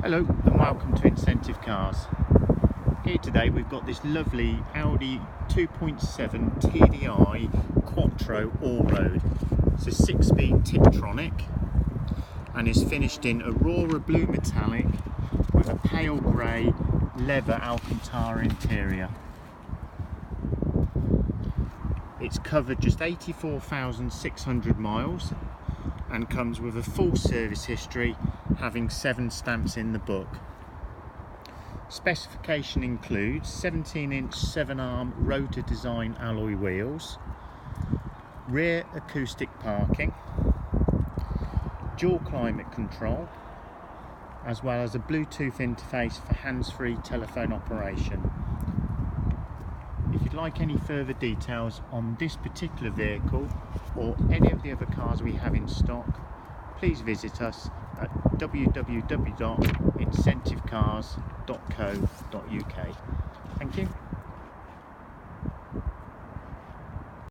Hello and welcome to Incentive Cars. Here today we've got this lovely Audi 2.7 TDI Quattro Allroad. It's a 6-speed Tiptronic and is finished in Aurora blue metallic with a pale grey leather Alcantara interior. It's covered just 84,600 miles and comes with a full service history, having 7 stamps in the book. Specification includes 17-inch 7-arm rotor design alloy wheels, rear acoustic parking, dual climate control, as well as a Bluetooth interface for hands-free telephone operation. If you'd like any further details on this particular vehicle or any of the other cars we have in stock, please visit us at www.incentivecars.co.uk.